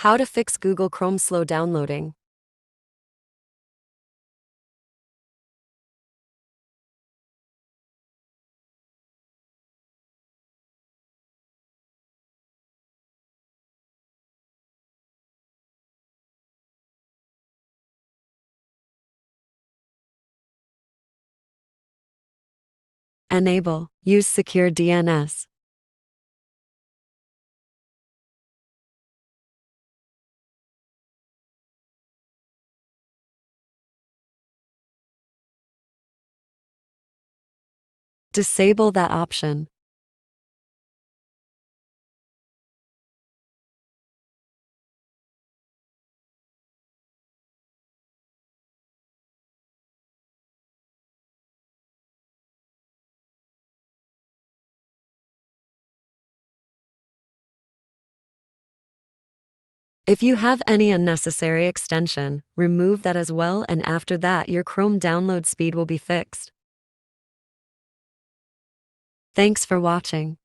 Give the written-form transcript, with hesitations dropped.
How to fix Google Chrome slow downloading. Enable. Use secure DNS. Disable that option. If you have any unnecessary extension, remove that as well, and after that your Chrome download speed will be fixed. Thanks for watching.